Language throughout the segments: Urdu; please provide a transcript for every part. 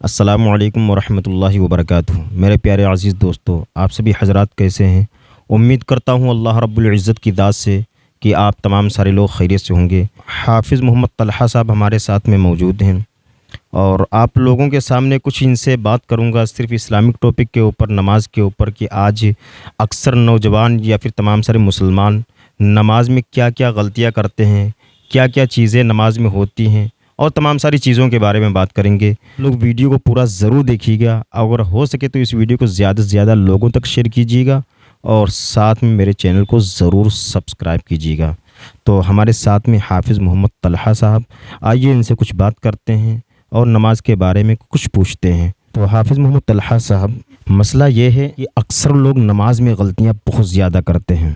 السلام علیکم ورحمۃ اللہ وبرکاتہ۔ میرے پیارے عزیز دوستو، آپ سبھی حضرات کیسے ہیں؟ امید کرتا ہوں اللہ رب العزت کی ذات سے کہ آپ تمام سارے لوگ خیریت سے ہوں گے۔ حافظ محمد طلحہ صاحب ہمارے ساتھ میں موجود ہیں اور آپ لوگوں کے سامنے کچھ ان سے بات کروں گا صرف اسلامک ٹاپک کے اوپر، نماز کے اوپر، کہ آج اکثر نوجوان یا پھر تمام سارے مسلمان نماز میں کیا کیا غلطیاں کرتے ہیں، کیا کیا چیزیں نماز میں ہوتی ہیں، اور تمام ساری چیزوں کے بارے میں بات کریں گے۔ لوگ ویڈیو کو پورا ضرور دیکھیے گا، اگر ہو سکے تو اس ویڈیو کو زیادہ سے زیادہ لوگوں تک شیئر کیجیے گا اور ساتھ میں میرے چینل کو ضرور سبسکرائب کیجیے گا۔ تو ہمارے ساتھ میں حافظ محمد طلحہ صاحب، آئیے ان سے کچھ بات کرتے ہیں اور نماز کے بارے میں کچھ پوچھتے ہیں۔ تو حافظ محمد طلحہ صاحب، مسئلہ یہ ہے کہ اکثر لوگ نماز میں غلطیاں بہت زیادہ کرتے ہیں۔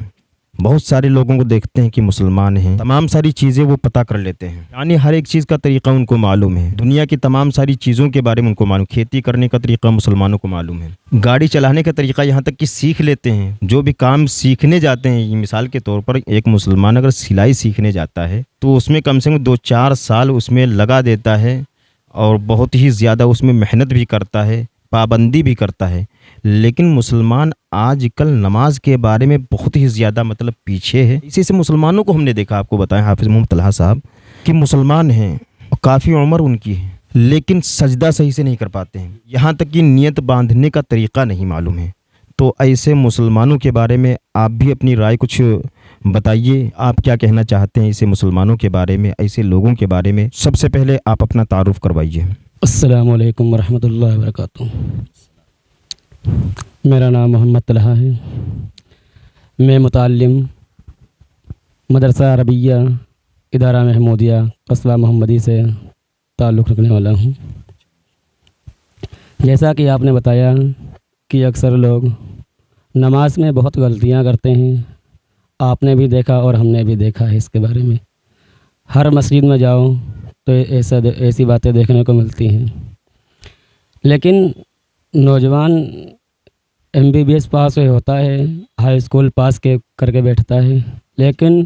بہت سارے لوگوں کو دیکھتے ہیں کہ مسلمان ہیں، تمام ساری چیزیں وہ پتہ کر لیتے ہیں، یعنی ہر ایک چیز کا طریقہ ان کو معلوم ہے، دنیا کی تمام ساری چیزوں کے بارے میں ان کو معلوم، کھیتی کرنے کا طریقہ مسلمانوں کو معلوم ہے، گاڑی چلانے کا طریقہ یہاں تک کہ سیکھ لیتے ہیں۔ جو بھی کام سیکھنے جاتے ہیں، مثال کے طور پر ایک مسلمان اگر سلائی سیکھنے جاتا ہے تو اس میں کم سے کم 2-4 سال اس میں لگا دیتا ہے اور بہت ہی زیادہ اس میں محنت بھی کرتا ہے، پابندی بھی کرتا ہے۔ لیکن مسلمان آج کل نماز کے بارے میں بہت ہی زیادہ پیچھے ہے۔ اسی سے مسلمانوں کو ہم نے دیکھا، آپ کو بتائیں حافظ محمد طلحہ صاحب، کہ مسلمان ہیں اور کافی عمر ان کی ہے لیکن سجدہ صحیح سے نہیں کر پاتے ہیں، یہاں تک کہ نیت باندھنے کا طریقہ نہیں معلوم ہے۔ تو ایسے مسلمانوں کے بارے میں آپ بھی اپنی رائے کچھ بتائیے، آپ کیا کہنا چاہتے ہیں ایسے مسلمانوں کے بارے میں، ایسے لوگوں کے بارے میں؟ سب سے پہلے آپ اپنا تعارف کروائیے۔ السلام علیکم ورحمۃ اللہ وبرکاتہ۔ میرا نام محمد طلحہ ہے، میں متعلم مدرسہ عربیہ ادارہ محمودیہ قصبہ محمدی سے تعلق رکھنے والا ہوں۔ جیسا کہ آپ نے بتایا کہ اکثر لوگ نماز میں بہت غلطیاں کرتے ہیں، آپ نے بھی دیکھا اور ہم نے بھی دیکھا ہے اس کے بارے میں۔ ہر مسجد میں جاؤ تو ایسی باتیں دیکھنے کو ملتی ہیں، لیکن نوجوان MBBS پاس ہوتا ہے، ہائی اسکول پاس کر کے بیٹھتا ہے، لیکن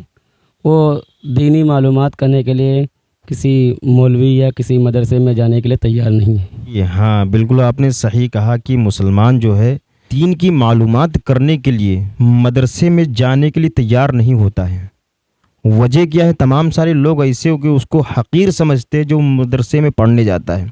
وہ دینی معلومات کرنے کے لیے کسی مولوی یا کسی مدرسے میں جانے کے لیے تیار نہیں ہے۔ ہاں بالکل، آپ نے صحیح کہا کہ مسلمان جو ہے دین کی معلومات کرنے کے لیے مدرسے میں جانے کے لیے تیار نہیں ہوتا ہے۔ وجہ کیا ہے؟ تمام سارے لوگ ایسے ہو کہ اس کو حقیر سمجھتے جو مدرسے میں پڑھنے جاتا ہے،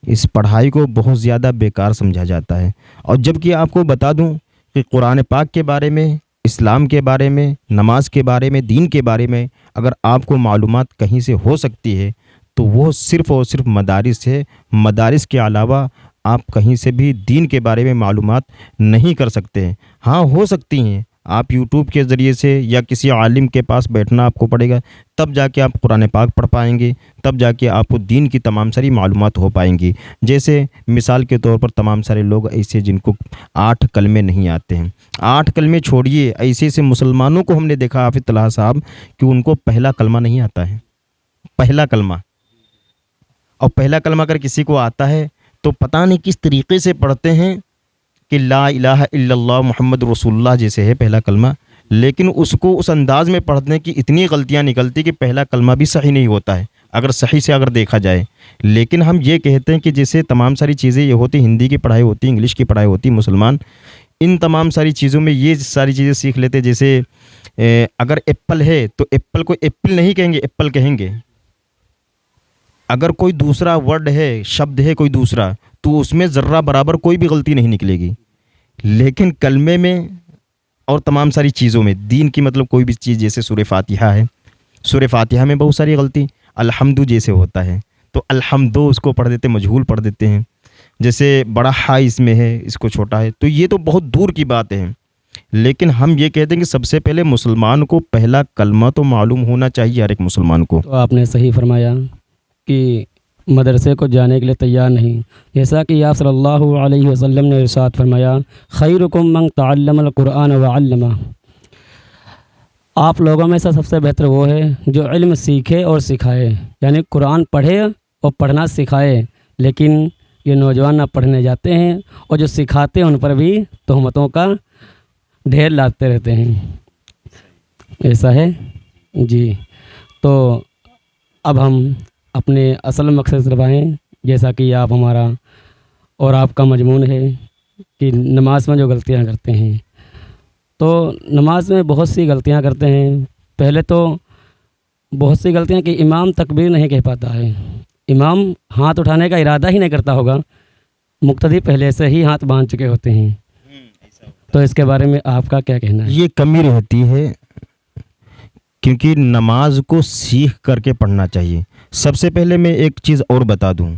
اس پڑھائی کو بہت زیادہ بیکار سمجھا جاتا ہے۔ اور جب کہ آپ کو بتا دوں کہ قرآن پاک کے بارے میں، اسلام کے بارے میں، نماز کے بارے میں، دین کے بارے میں اگر آپ کو معلومات کہیں سے ہو سکتی ہے تو وہ صرف اور صرف مدارس ہے۔ مدارس کے علاوہ آپ کہیں سے بھی دین کے بارے میں معلومات نہیں کر سکتے ہیں۔ ہاں ہو سکتی ہیں، آپ یوٹیوب کے ذریعے سے یا کسی عالم کے پاس بیٹھنا آپ کو پڑے گا، تب جا کے آپ قرآن پاک پڑھ پائیں گے، تب جا کے آپ کو دین کی تمام ساری معلومات ہو پائیں گی۔ جیسے مثال کے طور پر تمام سارے لوگ ایسے جن کو 8 کلمے نہیں آتے ہیں، 8 کلمے چھوڑیے، ایسے مسلمانوں کو ہم نے دیکھا حافظ طلحہ صاحب کہ ان کو پہلا کلمہ نہیں آتا ہے، پہلا کلمہ۔ اور پہلا کلمہ اگر کسی کو آتا ہے تو پتہ نہیں کس طریقے سے پڑھتے ہیں کہ لا الہ الا اللہ محمد رسول اللہ جیسے ہے پہلا کلمہ، لیکن اس کو اس انداز میں پڑھنے کی اتنی غلطیاں نکلتی کہ پہلا کلمہ بھی صحیح نہیں ہوتا ہے اگر صحیح سے اگر دیکھا جائے۔ لیکن ہم یہ کہتے ہیں کہ جیسے تمام ساری چیزیں یہ ہوتی، ہندی کی پڑھائی ہوتی، انگلش کی پڑھائی ہوتی، مسلمان ان تمام ساری چیزوں میں یہ ساری چیزیں سیکھ لیتے۔ جیسے اگر ایپل ہے تو ایپل کو ایپل نہیں کہیں گے، ایپل کہیں گے۔ اگر کوئی دوسرا ورڈ ہے، شبد ہے کوئی دوسرا، تو اس میں ذرہ برابر کوئی بھی غلطی نہیں نکلے گی۔ لیکن کلمے میں اور تمام ساری چیزوں میں دین کی کوئی بھی چیز، جیسے سورہ فاتحہ ہے، سورہ فاتحہ میں بہت ساری غلطی، الحمد جیسے ہوتا ہے تو الحمد اس کو پڑھ دیتے، مجہول پڑھ دیتے ہیں۔ جیسے بڑا ہا اس میں ہے، اس کو چھوٹا ہے، تو یہ تو بہت دور کی بات ہے۔ لیکن ہم یہ کہتے ہیں کہ سب سے پہلے مسلمان کو پہلا کلمہ تو معلوم ہونا چاہیے، ہر ایک مسلمان کو۔ تو آپ نے صحیح فرمایا کہ مدرسے کو جانے کے لیے تیار نہیں، جیسا کہ آپ صلی اللہ علیہ وسلم نے ارشاد فرمایا خیرکم من تعلم القرآن وعلمہ، آپ لوگوں میں سب سے بہتر وہ ہے جو علم سیکھے اور سکھائے، یعنی قرآن پڑھے اور پڑھنا سکھائے۔ لیکن یہ نوجوان نہ پڑھنے جاتے ہیں اور جو سکھاتے ہیں ان پر بھی تہمتوں کا ڈھیر لاتے رہتے ہیں، ایسا ہے جی۔ تو اب ہم اپنے اصل مقصد سے آئیں جیسا کہ آپ ہمارا اور آپ کا مضمون ہے کہ نماز میں جو غلطیاں کرتے ہیں، تو نماز میں بہت سی غلطیاں کرتے ہیں۔ پہلے تو بہت سی غلطیاں کہ امام تکبیر نہیں کہہ پاتا ہے، امام ہاتھ اٹھانے کا ارادہ ہی نہیں کرتا ہوگا، مقتدی پہلے سے ہی ہاتھ باندھ چکے ہوتے ہیں۔ تو اس کے بارے میں آپ کا کیا کہنا ہے؟ یہ کمی رہتی ہے، کیونکہ نماز کو سیکھ کر کے پڑھنا چاہیے۔ سب سے پہلے میں ایک چیز اور بتا دوں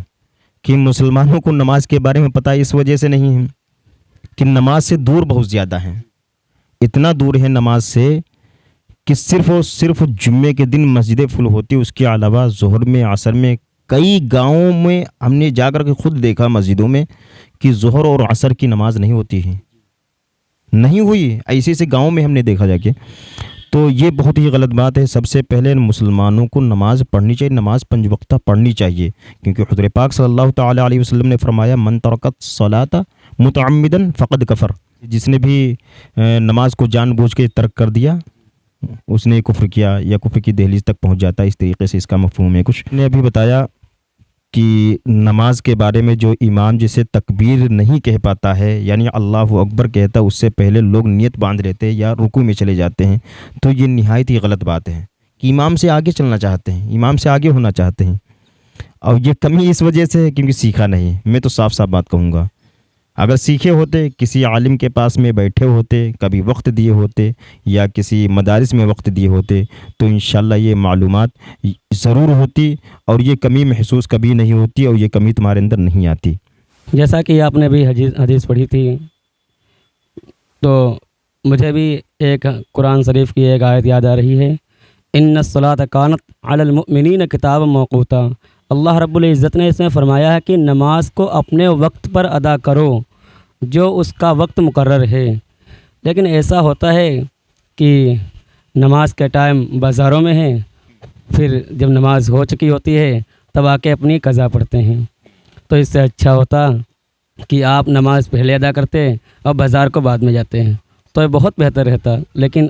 کہ مسلمانوں کو نماز کے بارے میں پتہ اس وجہ سے نہیں ہے کہ نماز سے دور بہت زیادہ ہیں، اتنا دور ہے نماز سے کہ صرف اور صرف جمعے کے دن مسجدیں فل ہوتی، اس کے علاوہ ظہر میں، عصر میں، کئی گاؤں میں ہم نے جا کر کے خود دیکھا مسجدوں میں کہ ظہر اور عصر کی نماز نہیں ہوتی ہے، نہیں ہوئی، ایسے ایسے گاؤں میں ہم نے دیکھا جا کے۔ تو یہ بہت ہی غلط بات ہے۔ سب سے پہلے مسلمانوں کو نماز پڑھنی چاہیے، نماز 5 وقتہ پڑھنی چاہیے، کیونکہ حضور پاک صلی اللہ تعالیٰ علیہ وسلم نے فرمایا من ترک الصلاۃ متعمدا فقد کفر، جس نے بھی نماز کو جان بوجھ کے ترک کر دیا اس نے کفر کیا یا کفر کی دہلیز تک پہنچ جاتا ہے۔ اس طریقے سے اس کا مفہوم ہے۔ کچھ نے ابھی بتایا کہ نماز کے بارے میں جو امام جسے تکبیر نہیں کہہ پاتا ہے، یعنی اللہ اکبر کہتا ہے، اس سے پہلے لوگ نیت باندھ لیتے یا رکوع میں چلے جاتے ہیں، تو یہ نہایت ہی غلط بات ہے کہ امام سے آگے چلنا چاہتے ہیں، امام سے آگے ہونا چاہتے ہیں، اور یہ کمی اس وجہ سے ہے کیونکہ سیکھا نہیں۔ میں تو صاف صاف بات کہوں گا، اگر سیکھے ہوتے، کسی عالم کے پاس میں بیٹھے ہوتے، کبھی وقت دیے ہوتے یا کسی مدارس میں وقت دیے ہوتے، تو انشاءاللہ یہ معلومات ضرور ہوتی اور یہ کمی محسوس کبھی نہیں ہوتی اور یہ کمی تمہارے اندر نہیں آتی۔ جیسا کہ آپ نے بھی حدیث پڑھی تھی، تو مجھے بھی ایک قرآن شریف کی ایک آیت یاد آ رہی ہے، ان الصلاۃ کانت علی المؤمنین کتابا موقوتا۔ اللہ رب العزت نے اس میں فرمایا ہے کہ نماز کو اپنے وقت پر ادا کرو جو اس کا وقت مقرر ہے۔ لیکن ایسا ہوتا ہے کہ نماز کے ٹائم بازاروں میں ہے، پھر جب نماز ہو چکی ہوتی ہے تب آ کے اپنی قضا پڑھتے ہیں۔ تو اس سے اچھا ہوتا کہ آپ نماز پہلے ادا کرتے اور بازار کو بعد میں جاتے ہیں، تو یہ بہت بہتر رہتا۔ لیکن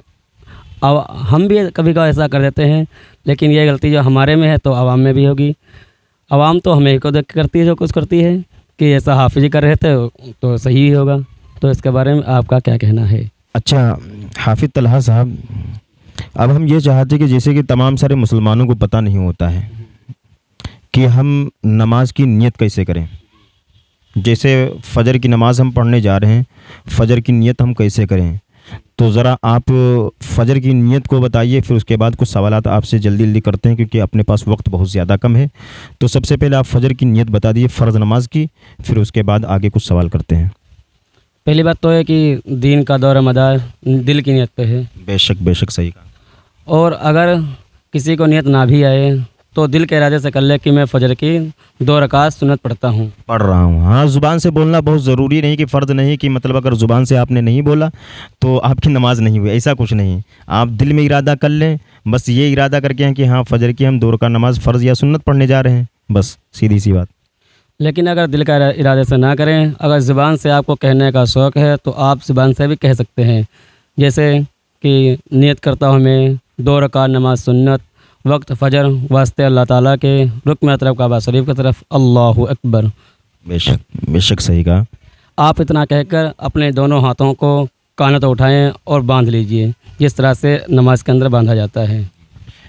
ہم بھی کبھی کبھی ایسا کر دیتے ہیں، لیکن یہ غلطی جو ہمارے میں ہے تو عوام میں بھی ہوگی۔ عوام تو ہمیں کو دیکھ کے کرتی ہے جو کچھ کرتی ہے کہ ایسا حافظ جی کر رہے تھے تو صحیح ہی ہوگا۔ تو اس کے بارے میں آپ کا کیا کہنا ہے؟ اچھا حافظ طلحہ صاحب، اب ہم یہ چاہتے کہ جیسے کہ تمام سارے مسلمانوں کو پتہ نہیں ہوتا ہے کہ ہم نماز کی نیت کیسے کریں۔ جیسے فجر کی نماز ہم پڑھنے جا رہے ہیں، فجر کی نیت ہم کیسے کریں، تو ذرا آپ فجر کی نیت کو بتائیے، پھر اس کے بعد کچھ سوالات آپ سے جلدی جلدی کرتے ہیں کیونکہ اپنے پاس وقت بہت زیادہ کم ہے۔ تو سب سے پہلے آپ فجر کی نیت بتا دیجیے فرض نماز کی، پھر اس کے بعد آگے کچھ سوال کرتے ہیں۔ پہلی بات تو ہے کہ دین کا دور مدار دل کی نیت پہ ہے، بے شک صحیح کہا۔ اور اگر کسی کو نیت نہ بھی آئے تو دل کے ارادے سے کر لے کہ میں فجر کی 2 رکعت سنت پڑھتا ہوں، پڑھ رہا ہوں۔ ہاں، زبان سے بولنا بہت ضروری نہیں کہ فرض نہیں، کہ مطلب اگر زبان سے آپ نے نہیں بولا تو آپ کی نماز نہیں ہوئی، ایسا کچھ نہیں۔ آپ دل میں ارادہ کر لیں، بس یہ ارادہ کر کے ہیں کہ ہاں فجر کی ہم 2 رکعت نماز فرض یا سنت پڑھنے جا رہے ہیں، بس سیدھی سی بات۔ لیکن اگر دل کا ارادے سے نہ کریں، اگر زبان سے آپ کو کہنے کا شوق ہے تو آپ زبان سے بھی کہہ سکتے ہیں، جیسے کہ نیت کرتا ہوں میں 2 رکعت نماز سنت، وقت فجر، واسطے اللہ تعالیٰ کے، رکن میرا طرف کعبہ شریف کی طرف، اللہ اکبر۔ بے شک صحیح کہا۔ آپ اتنا کہہ کر اپنے دونوں ہاتھوں کو کانوں تو اٹھائیں اور باندھ لیجئے، جس طرح سے نماز کے اندر باندھا جاتا ہے۔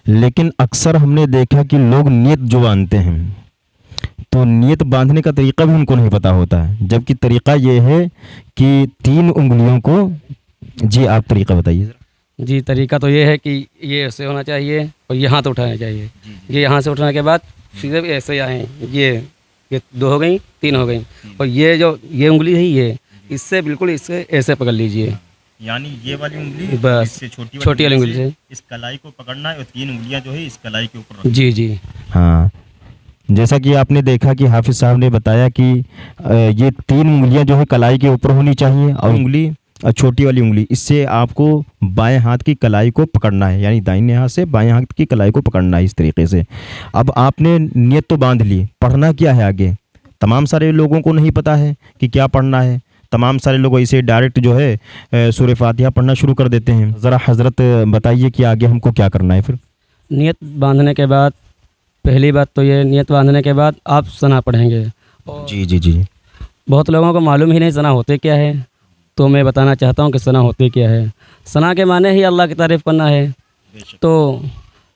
لیکن اکثر ہم نے دیکھا کہ لوگ نیت جو باندھتے ہیں تو نیت باندھنے کا طریقہ بھی ان کو نہیں پتہ ہوتا ہے، جبکہ طریقہ یہ ہے کہ 3 انگلیوں کو، جی آپ طریقہ بتائیے ذرا۔ جی طریقہ تو یہ ہے کہ یہ ایسے ہونا چاہیے اور یہاں تو اٹھانا چاہیے، یہ یہاں سے اٹھانے کے بعد سیدھے بھی ایسے آئیں، یہ 2 ہو گئیں، 3 ہو گئیں، اور یہ انگلی ہے، یہ اس سے بالکل اس سے ایسے پکڑ لیجئے، یعنی یہ والی انگلی بس اس سے چھوٹی والی انگلی سے اس کلائی کو پکڑنا ہے اور 3 انگلیاں جو ہے اس کلائی کے اوپر رکھنا۔ جی ہاں، جیسا کہ آپ نے دیکھا کہ حافظ صاحب نے بتایا کہ یہ 3 انگلیاں جو ہے کلائی کے اوپر ہونی چاہیے، اور انگلی چھوٹی والی انگلی اس سے آپ کو بائیں ہاتھ کی کلائی کو پکڑنا ہے، یعنی دائیں ہاتھ سے بائیں ہاتھ کی کلائی کو پکڑنا ہے اس طریقے سے۔ اب آپ نے نیت تو باندھ لی، پڑھنا کیا ہے آگے؟ تمام سارے لوگوں کو نہیں پتہ ہے کہ کیا پڑھنا ہے، تمام سارے لوگ ایسے ڈائریکٹ جو ہے سورہ فاتحہ پڑھنا شروع کر دیتے ہیں۔ ذرا حضرت بتائیے کہ آگے ہم کو کیا کرنا ہے پھر؟ نیت باندھنے کے بعد پہلی بات تو یہ نیت باندھنے کے بعد آپ ثنا پڑھیں گے، اور جی جی جی بہت لوگوں کو معلوم ہی نہیں ثنا ہوتے کیا ہے، تو میں بتانا چاہتا ہوں کہ ثنا ہوتے کیا ہے۔ ثنا کے معنی ہی اللہ کی تعریف کرنا ہے۔ تو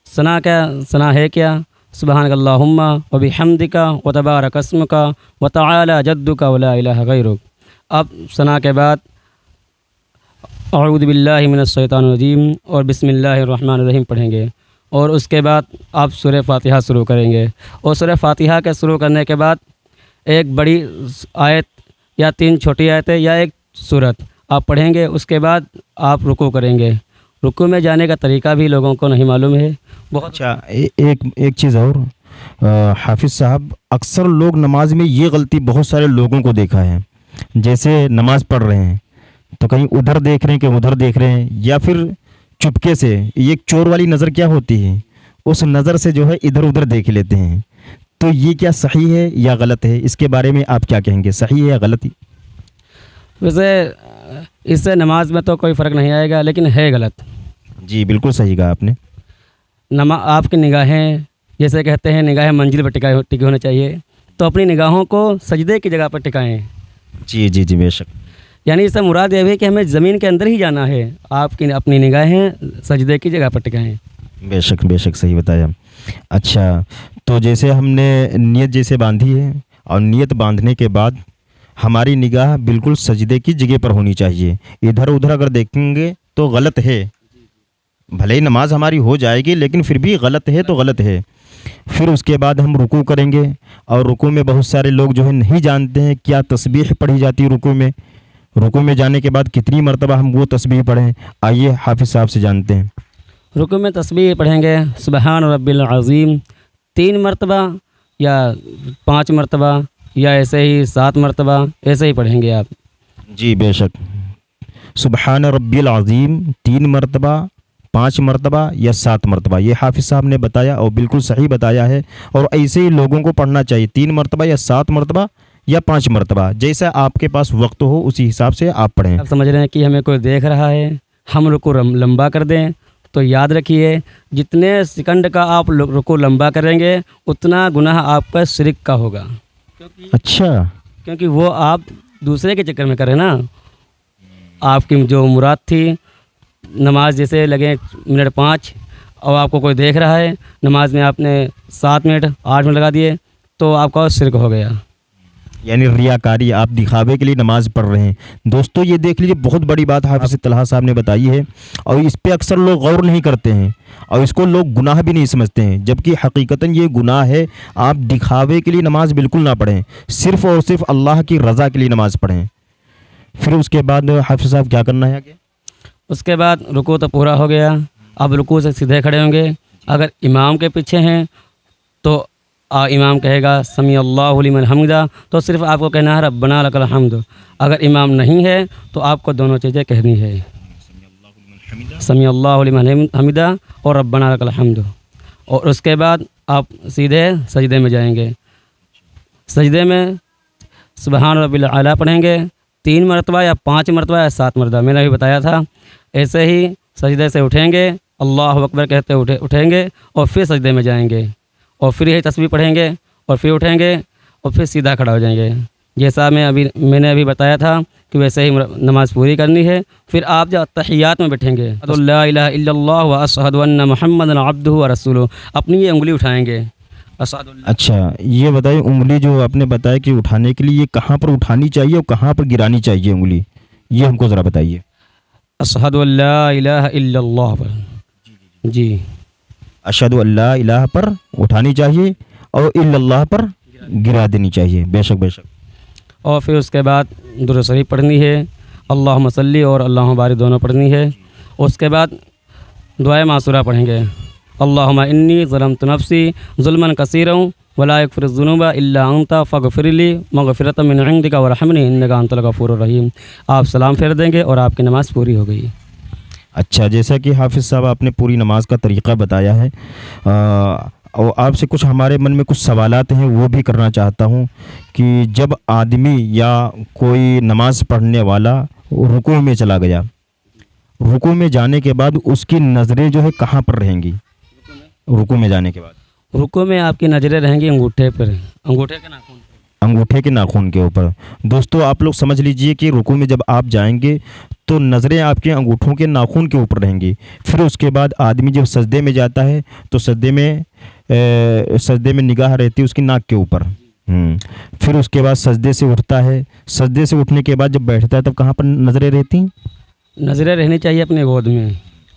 ثنا ہے کیا؟ سبحانک اللہم و بحمدک و تبارک اسمک و تعالی جدک و لا الہ غیرک۔ اب ثنا کے بعد اعوذ باللہ من الشیطان الرجیم اور بسم اللہ الرحمن الرحیم پڑھیں گے، اور اس کے بعد آپ سورہ فاتحہ شروع کریں گے، اور سورہ فاتحہ کے شروع کرنے کے بعد ایک بڑی آیت یا 3 چھوٹی آیتیں یا ایک سورت آپ پڑھیں گے۔ اس کے بعد آپ رکوع کریں گے۔ رکوع میں جانے کا طریقہ بھی لوگوں کو نہیں معلوم ہے بہت۔ اچھا ایک چیز اور، حافظ صاحب، اکثر لوگ نماز میں یہ غلطی بہت سارے لوگوں کو دیکھا ہے، جیسے نماز پڑھ رہے ہیں تو کہیں ادھر دیکھ رہے ہیں کہ ادھر دیکھ رہے ہیں، یا پھر چپکے سے یہ ایک چور والی نظر کیا ہوتی ہے، اس نظر سے جو ہے ادھر ادھر دیکھ لیتے ہیں۔ تو یہ کیا صحیح ہے یا غلط ہے؟ اس کے بارے میں آپ کیا کہیں گے، صحیح ہے یا غلط؟ ویسے اس سے نماز میں تو کوئی فرق نہیں آئے گا، لیکن ہے غلط۔ جی بالکل صحیح کہا آپ نے۔ آپ کی نگاہیں، جیسے کہتے ہیں نگاہیں منزل پر ٹکی ہونے چاہیے، تو اپنی نگاہوں کو سجدے کی جگہ پر ٹکائیں۔ جی جی جی بے شک۔ یعنی اس سے مراد یہ ہے کہ ہمیں زمین کے اندر ہی جانا ہے، آپ کی اپنی نگاہیں سجدے کی جگہ پر ٹکائیں۔ بے شک صحیح بتایا۔ اچھا، تو جیسے ہم نے نیت جیسے باندھی ہے، اور نیت باندھنے کے بعد ہماری نگاہ بالکل سجدے کی جگہ پر ہونی چاہیے۔ ادھر ادھر اگر دیکھیں گے تو غلط ہے، بھلے ہی نماز ہماری ہو جائے گی لیکن پھر بھی غلط ہے تو غلط ہے۔ پھر اس کے بعد ہم رکوع کریں گے، اور رکوع میں بہت سارے لوگ جو ہے نہیں جانتے ہیں کیا تسبیح پڑھی جاتی ہے رکوع میں۔ رکوع میں جانے کے بعد کتنی مرتبہ ہم وہ تسبیح پڑھیں، آئیے حافظ صاحب سے جانتے ہیں۔ رکوع میں تسبیح پڑھیں گے سبحان رب العظیم 3 مرتبہ یا 5 مرتبہ یا ایسے ہی 7 مرتبہ، ایسے ہی پڑھیں گے آپ۔ جی بے شک، سبحان ربی العظیم 3 مرتبہ، 5 مرتبہ یا 7 مرتبہ، یہ حافظ صاحب نے بتایا اور بالکل صحیح بتایا ہے، اور ایسے ہی لوگوں کو پڑھنا چاہیے، 3 مرتبہ یا 7 مرتبہ یا 5 مرتبہ، جیسا آپ کے پاس وقت ہو اسی حساب سے آپ پڑھیں۔ آپ سمجھ رہے ہیں کہ ہمیں کوئی دیکھ رہا ہے، ہم رکوع لمبا کر دیں، تو یاد رکھیے جتنے سیکنڈ کا آپ رکوع لمبا کریں گے اتنا گناہ آپ کا شرک کا ہوگا۔ اچھا، کیونکہ وہ آپ دوسرے کے چکر میں کریں نا، آپ کی جو مراد تھی نماز جیسے لگے منٹ 5 اور آپ کو کوئی دیکھ رہا ہے، نماز میں آپ نے 7 منٹ 8 منٹ لگا دیے تو آپ کا شرک ہو گیا۔ یعنی ریاکاری، آپ دکھاوے کے لیے نماز پڑھ رہے ہیں۔ دوستو یہ دیکھ لیجیے، بہت بڑی بات حافظ طلحہ صاحب نے بتائی ہے، اور اس پہ اکثر لوگ غور نہیں کرتے ہیں، اور اس کو لوگ گناہ بھی نہیں سمجھتے ہیں، جبکہ حقیقتاً یہ گناہ ہے۔ آپ دکھاوے کے لیے نماز بالکل نہ پڑھیں، صرف اور صرف اللہ کی رضا کے لیے نماز پڑھیں۔ پھر اس کے بعد حافظ صاحب کیا کرنا ہے آگے؟ اس کے بعد رکوع تو پورا ہو گیا، اب رکوع سے سیدھے کھڑے ہوں گے۔ اگر امام کے پیچھے ہیں تو امام کہے گا سمیع اللہ لمن حمدہ، تو صرف آپ کو کہنا ہے ربنا لک الحمد۔ اگر امام نہیں ہے تو آپ کو دونوں چیزیں کہنی ہے، سمیع اللہ لمن حمدہ اور ربنا لک الحمد، اور اس کے بعد آپ سیدھے سجدے میں جائیں گے۔ سجدے میں سبحان رب الاعلیٰ پڑھیں گے 3 مرتبہ یا 5 مرتبہ یا 7 مرتبہ، میں نے ابھی بتایا تھا۔ ایسے ہی سجدے سے اٹھیں گے، اللہ اکبر کہتے اٹھیں گے، اور پھر سجدے میں جائیں گے، اور پھر یہی تسبیح پڑھیں گے، اور پھر اٹھیں گے، اور پھر سیدھا کھڑا ہو جائیں گے، جیسا میں نے ابھی بتایا تھا کہ ویسے ہی نماز پوری کرنی ہے۔ پھر آپ جب تحیات میں بیٹھیں گے تو لا الہ الا اللہ و اشہد ان محمد عبدہ و رسولہ، اپنی یہ انگلی اٹھائیں گے۔ اچھا یہ بتائیے، انگلی جو آپ نے بتایا کہ اٹھانے کے لیے یہ کہاں پر اٹھانی چاہیے اور کہاں پر گرانی چاہیے انگلی، یہ ہم کو ذرا بتائیے۔ اشہد ان لا الہ الا اللہ پر، جی اشہد ان لا الہ پر اٹھانی چاہیے اور الا اللہ پر گرا دینی چاہیے۔ بے شک بے شک۔ اور پھر اس کے بعد درود شریف پڑھنی ہے، اللہم صلی اور اللہم بارک دونوں پڑھنی ہے۔ اس کے بعد دعائے معصورہ پڑھیں گے، اللہم انی ظلمت نفسی ظلما کثیرا ولا یغفر الذنوب الا انت فاغفر لی مغفرۃ من عندک وارحمنی انک انت الغفور الرحیم۔ آپ سلام پھیر دیں گے اور آپ کی نماز پوری ہو گئی۔ اچھا، جیسا کہ حافظ صاحب آپ نے پوری نماز کا طریقہ بتایا ہے، اور آپ سے کچھ ہمارے من میں کچھ سوالات ہیں وہ بھی کرنا چاہتا ہوں کہ جب آدمی یا کوئی نماز پڑھنے والا رکوع میں چلا گیا، رکوع میں جانے کے بعد اس کی نظریں جو ہے کہاں پر رہیں گی رکوع میں جانے کے بعد؟ رکوع میں آپ کی نظریں رہیں گی انگوٹھے پر، انگوٹھے کے ناخن پر۔ انگوٹھے کے ناخن کے اوپر۔ دوستو آپ لوگ سمجھ لیجئے کہ رکوع میں جب آپ جائیں گے تو نظریں آپ کے انگوٹھوں کے ناخن کے اوپر رہیں گی۔ پھر اس کے بعد آدمی جب سجدے میں جاتا ہے تو سجدے میں نگاہ رہتی ہے اس کی ناک کے اوپر۔ پھر اس کے بعد سجدے سے اٹھتا ہے، سجدے سے اٹھنے کے بعد جب بیٹھتا ہے تب کہاں پر نظریں رہتی ہیں؟ نظریں رہنی چاہیے اپنے گود میں،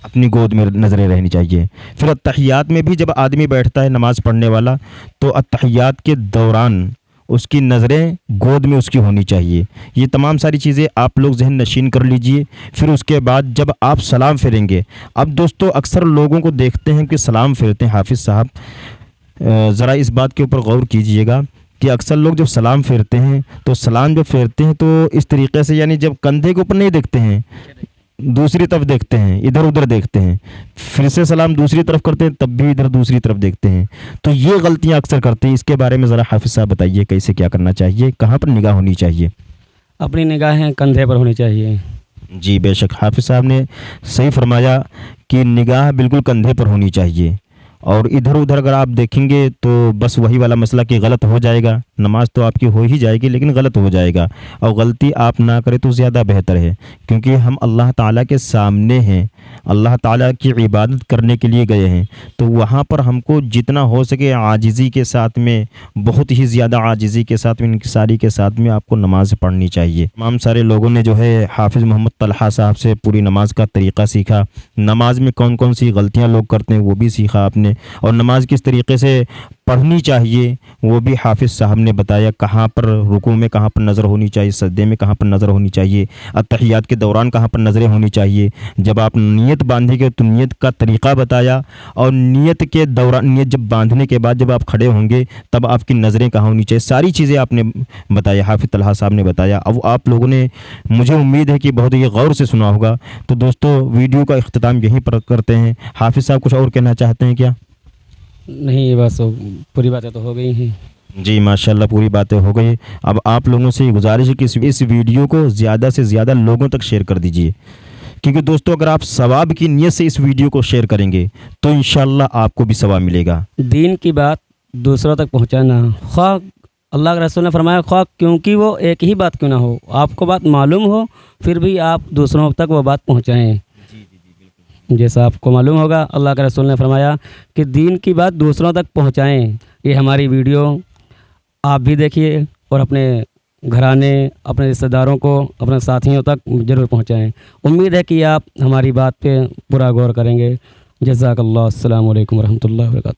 اپنی گود میں نظریں رہنی چاہیے۔ پھر اتحیات میں بھی جب آدمی بیٹھتا ہے نماز پڑھنے والا تو اتحیات کے دوران اس کی نظریں گود میں اس کی ہونی چاہیے۔ یہ تمام ساری چیزیں آپ لوگ ذہن نشین کر لیجئے۔ پھر اس کے بعد جب آپ سلام پھیریں گے، اب دوستو اکثر لوگوں کو دیکھتے ہیں کہ سلام پھیرتے ہیں، حافظ صاحب ذرا اس بات کے اوپر غور کیجئے گا کہ اکثر لوگ جب سلام پھیرتے ہیں تو سلام جب پھیرتے ہیں تو اس طریقے سے، یعنی جب کندھے کے اوپر نہیں دیکھتے ہیں، دوسری طرف دیکھتے ہیں، ادھر ادھر دیکھتے ہیں، پھر سے سلام دوسری طرف کرتے ہیں تب بھی ادھر دوسری طرف دیکھتے ہیں۔ تو یہ غلطیاں اکثر کرتے ہیں، اس کے بارے میں ذرا حافظ صاحب بتائیے کیسے کیا کرنا چاہیے، کہاں پر نگاہ ہونی چاہیے؟ اپنی نگاہیں کندھے پر ہونی چاہیے۔ جی بے شک حافظ صاحب نے صحیح فرمایا کہ نگاہ بالکل کندھے پر ہونی چاہیے، اور ادھر ادھر اگر آپ دیکھیں گے تو بس وہی والا مسئلہ کہ غلط ہو جائے گا، نماز تو آپ کی ہو ہی جائے گی لیکن غلط ہو جائے گا، اور غلطی آپ نہ کریں تو زیادہ بہتر ہے، کیونکہ ہم اللہ تعالیٰ کے سامنے ہیں، اللہ تعالیٰ کی عبادت کرنے کے لیے گئے ہیں، تو وہاں پر ہم کو جتنا ہو سکے عاجزی کے ساتھ میں، بہت ہی زیادہ عاجزی کے ساتھ میں، انکساری کے ساتھ میں آپ کو نماز پڑھنی چاہیے۔ تمام سارے لوگوں نے جو ہے حافظ محمد طلحہ صاحب سے پوری نماز کا طریقہ سیکھا، نماز میں کون کون سی غلطیاں لوگ کرتے ہیں وہ بھی سیکھا آپ نے، اور نماز کس طریقے سے پڑھنی چاہیے وہ بھی حافظ صاحب نے بتایا، کہاں پر رکوع میں کہاں پر نظر ہونی چاہیے، سجدے میں کہاں پر نظر ہونی چاہیے، اتحیات کے دوران کہاں پر نظریں ہونی چاہیے، جب آپ نیت باندھیں گے تو نیت کا طریقہ بتایا، اور نیت کے دوران، نیت جب باندھنے کے بعد جب آپ کھڑے ہوں گے تب آپ کی نظریں کہاں ہونی چاہیے، ساری چیزیں آپ نے بتایا، حافظ طلحہ صاحب نے بتایا۔ اب آپ لوگوں نے، مجھے امید ہے کہ بہت ہی غور سے سنا ہوگا، تو دوستو ویڈیو کا اختتام یہیں پر کرتے ہیں۔ حافظ صاحب کچھ اور کہنا چاہتے ہیں کیا؟ نہیں، بس پوری باتیں تو ہو گئی ہیں۔ جی ماشاءاللہ پوری باتیں ہو گئی۔ اب آپ لوگوں سے گزارش ہے کہ اس ویڈیو کو زیادہ سے زیادہ لوگوں تک شیئر کر دیجئے، کیونکہ دوستو اگر آپ ثواب کی نیت سے اس ویڈیو کو شیئر کریں گے تو انشاءاللہ آپ کو بھی ثواب ملے گا۔ دین کی بات دوسروں تک پہنچانا، خواہ اللہ کے رسول نے فرمایا خواہ کیونکہ وہ ایک ہی بات کیوں نہ ہو، آپ کو بات معلوم ہو پھر بھی آپ دوسروں تک وہ بات پہنچائیں۔ جیسا آپ کو معلوم ہوگا اللہ کے رسول نے فرمایا کہ دین کی بات دوسروں تک پہنچائیں۔ یہ ہماری ویڈیو آپ بھی دیکھیے اور اپنے گھرانے، اپنے رشتہ داروں کو، اپنے ساتھیوں تک ضرور پہنچائیں۔ امید ہے کہ آپ ہماری بات پہ پورا غور کریں گے۔ جزاک اللہ۔ السلام علیکم ورحمۃ اللہ وبرکاتہ۔